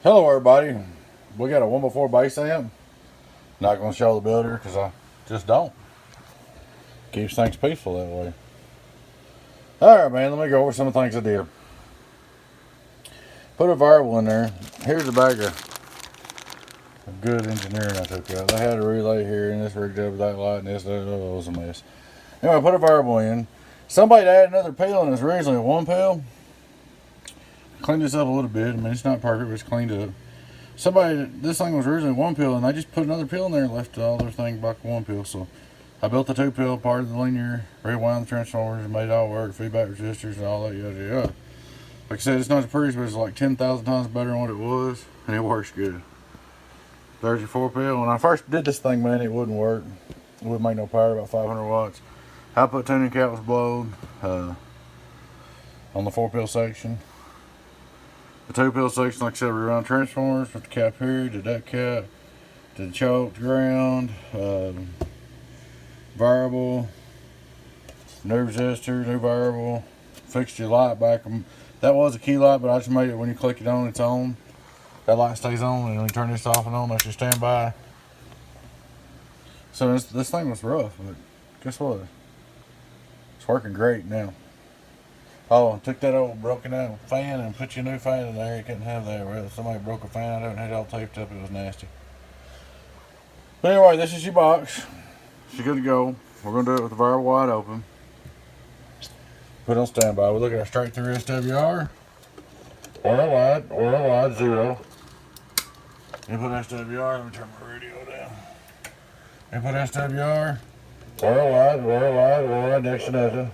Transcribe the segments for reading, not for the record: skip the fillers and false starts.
Hello everybody, we got a 1x4 base amp. Not going to show the builder because I just don't. Keeps things peaceful that way. Alright man, let me go over some of the things I did. Put a variable in there. Here's a bag of good engineering I took out. They had a relay here and this rigged up with that light and this, it was a mess. Anyway, I put a variable in. Somebody added another pill and it's originally a 1 pill. Cleaned this up a little bit. I mean, it's not perfect, but it's cleaned up. This thing was originally 1 pill, and I just put another pill in there and left all their thing back 1 pill. So I built the 2 pill part of the linear, rewound the transformers, and made it all work, feedback resistors, and all that yada yada. Like I said, it's not the prettiest, but it's like 10,000 times better than what it was, and it works good. There's your 4 pill. When I first did this thing, man, it wouldn't work. It wouldn't make no power, about 500 watts. Output tuning cap was blowed on the 4 pill section. The 2 pill section, like I said, we run transformers with the cap here, did that cap, did the choke, ground, variable, new resistor, new variable, fixed your light back. That was a key light, but I just made it when you click it on, it's on. That light stays on, and when you turn this off and on, that's your standby. So this thing was rough, but guess what? It's working great now. Oh, took that old broken out fan and put you a new fan in there. You couldn't have that. Well, somebody broke a fan out of it and had it all taped up. It was nasty. But anyway, this is your box. She's good to go. We're going to do it with the variable wide open. Put it on standby. We're looking at straight through SWR. Or wide, 0. Input SWR. Let me turn my radio down. Input SWR. Or wide, next to nothing.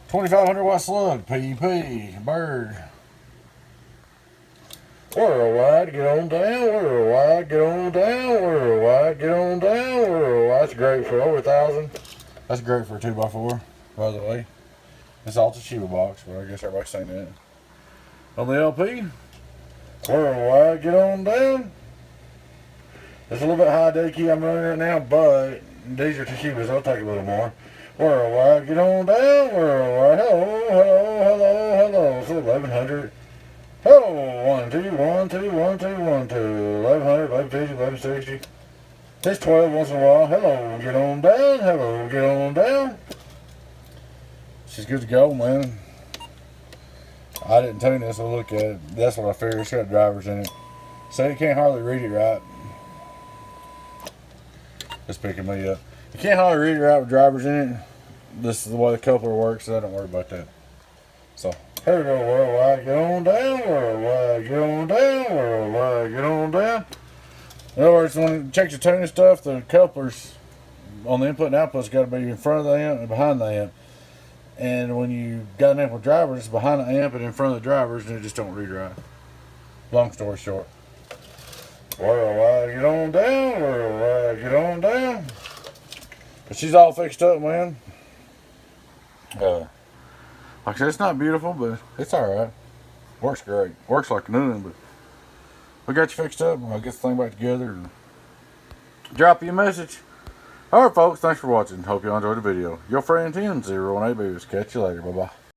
2500 watt slug, PEP, bird. Worldwide, get on down, worldwide, get on down, worldwide, get on down, worldwide. That's great for over 1,000. That's great for a 2x4, by the way. It's all Toshiba box, but I guess everybody's saying that. On the LP, worldwide, get on down. It's a little bit high day key I'm running right now, but these are Toshibas, I'll take a little more. Worldwide, get on down, worldwide, hello, it's 1100. Hello, 1, 2, 1, 2, 1, 2, 1, 2, 1100, 1150, 1160. It's 12 once in a while. Hello, get on down, hello, get on down. She's good to go, man. I didn't tune this, so look at it. That's what I figured. It's got drivers in it. So you can't hardly read it right. It's picking me up. You can't hardly read it right with drivers in it. This is the way the coupler works, so I don't worry about that. So, here we go, worldwide, get on down, worldwide, get on down, worldwide, get on down. In other words, when you check your tuning stuff, the couplers on the input and output's got to be in front of the amp and behind the amp. And when you got an amp with drivers, it's behind the amp and in front of the drivers, and it just don't read right. Long story short. Worldwide, get on down, worldwide, get on down. But she's all fixed up, man. Like I said, it's not beautiful, but it's alright. Works great. Works like nothing, but we got you fixed up. I'll get the thing back together and drop you a message. Alright, folks, thanks for watching. Hope you enjoyed the video. Your friend Tim, 018 Babies. Catch you later. Bye-bye.